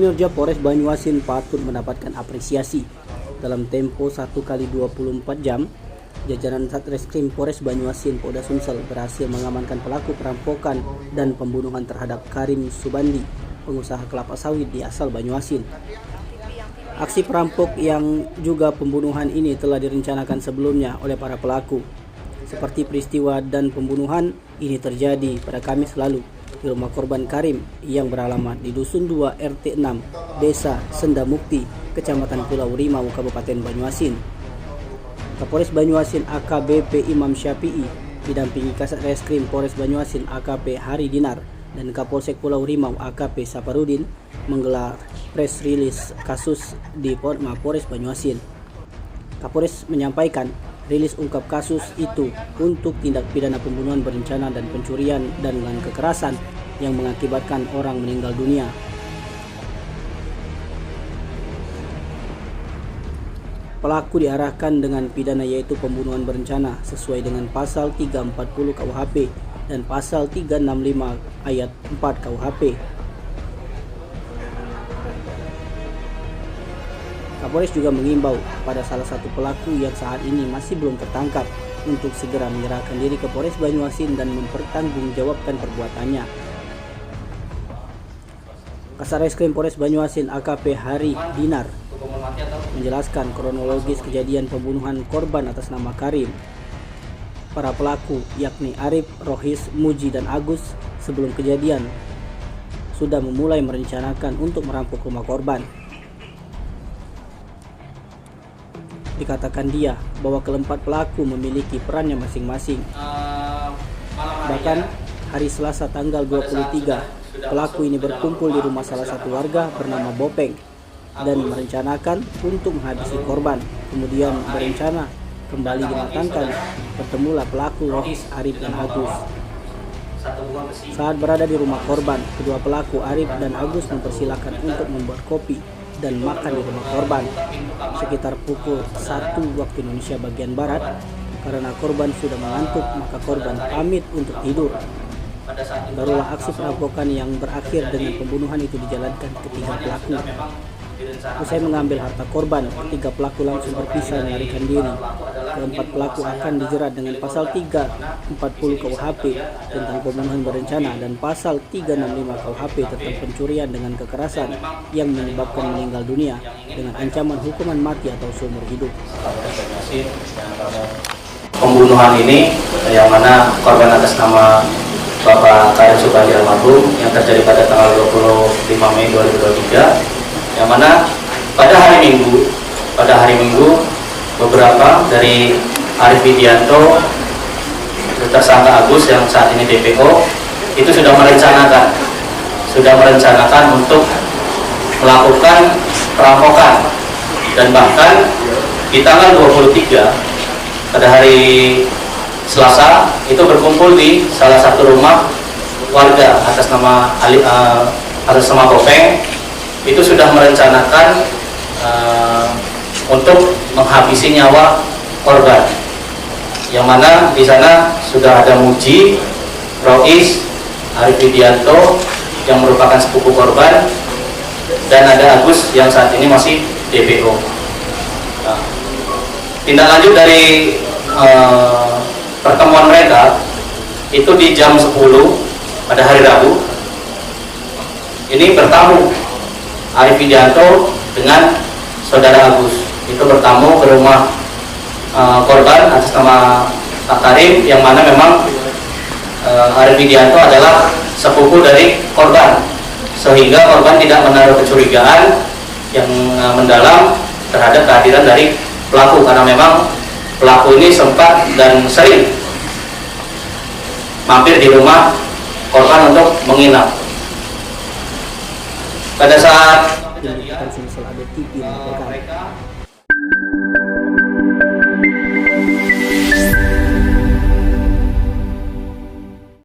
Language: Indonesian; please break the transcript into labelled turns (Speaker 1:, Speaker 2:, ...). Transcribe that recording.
Speaker 1: Kinerja Polres Banyuasin patut mendapatkan apresiasi. Dalam tempo 1 kali 24 jam, jajaran Satreskrim Polres Banyuasin Polda Sumsel berhasil mengamankan pelaku perampokan dan pembunuhan terhadap Karim Subandi, pengusaha kelapa sawit di asal Banyuasin. Aksi perampok yang juga pembunuhan ini telah direncanakan sebelumnya oleh para pelaku. Seperti peristiwa dan pembunuhan ini terjadi pada Kamis lalu di rumah korban Karim yang beralamat di Dusun 2 RT 6 Desa Sendamukti, Kecamatan Pulau Rimau, Kabupaten Banyuasin. Kapolres Banyuasin AKBP Imam Syafi'i didampingi Kasat Reskrim Polres Banyuasin AKP Hari Dinar dan Kapolsek Pulau Rimau AKP Saparudin menggelar press release kasus di Polres Banyuasin. Kapolres menyampaikan rilis ungkap kasus itu untuk tindak pidana pembunuhan berencana dan pencurian dan dengan kekerasan yang mengakibatkan orang meninggal dunia. Pelaku diarahkan dengan pidana yaitu pembunuhan berencana sesuai dengan pasal 340 KUHP dan pasal 365 ayat 4 KUHP. Kapolres juga mengimbau pada salah satu pelaku yang saat ini masih belum tertangkap untuk segera menyerahkan diri ke Polres Banyuasin dan mempertanggungjawabkan perbuatannya. Kasat Reskrim Polres Banyuasin AKP Hari Dinar menjelaskan kronologis kejadian pembunuhan korban atas nama Karim. Para pelaku yakni Arif, Rohis, Muji, dan Agus sebelum kejadian sudah memulai merencanakan untuk merampok rumah korban. Dikatakan dia bahwa keempat pelaku memiliki perannya masing-masing. Bahkan hari Selasa tanggal 23, pelaku ini berkumpul di rumah salah satu warga bernama Bopeng dan merencanakan untuk menghabisi korban. Kemudian berencana kembali dimatangkan. Bertemulah pelaku Rohis, Arif, dan Agus. Saat berada di rumah korban, kedua pelaku Arif dan Agus mempersilahkan untuk membuat kopi dan makan di rumah korban. Sekitar pukul 1 waktu Indonesia bagian Barat, karena korban sudah mengantuk, maka korban pamit untuk tidur. Barulah aksi perampokan yang berakhir dengan pembunuhan itu dijalankan ketiga pelaku. Usai mengambil harta korban, ketiga pelaku langsung berpisah melarikan diri. Keempat pelaku akan dijerat dengan pasal 340 KUHP tentang pembunuhan berencana dan pasal 365 KUHP tentang pencurian dengan kekerasan yang menyebabkan meninggal dunia dengan ancaman hukuman mati atau seumur hidup.
Speaker 2: Pembunuhan ini yang mana korban atas nama Bapak Karim Subandi almarhum yang terjadi pada tanggal 25 Mei 2023, yang mana pada hari Minggu beberapa dari Arif Widianto, tersangka Agus yang saat ini DPO itu sudah merencanakan untuk melakukan perampokan, dan bahkan di tanggal 23 pada hari Selasa itu berkumpul di salah satu rumah warga atas nama Bopeng. Itu sudah merencanakan untuk menghabisi nyawa korban, yang mana di sana sudah ada Muji, Rois, Arif Widianto yang merupakan sepupu korban, dan ada Agus yang saat ini masih DPO. Tindak lanjut dari pertemuan mereka itu di jam 10 pada hari Rabu. Ini bertamu Arif Widianto dengan saudara Agus itu bertamu ke rumah korban atas nama Pak Karim, yang mana memang Arif Widianto adalah sepupu dari korban, sehingga korban tidak menaruh kecurigaan yang mendalam terhadap kehadiran dari pelaku, karena memang pelaku ini sempat dan sering mampir di rumah korban untuk menginap. Pada saat
Speaker 1: Sumsel Ada TV melaporkan.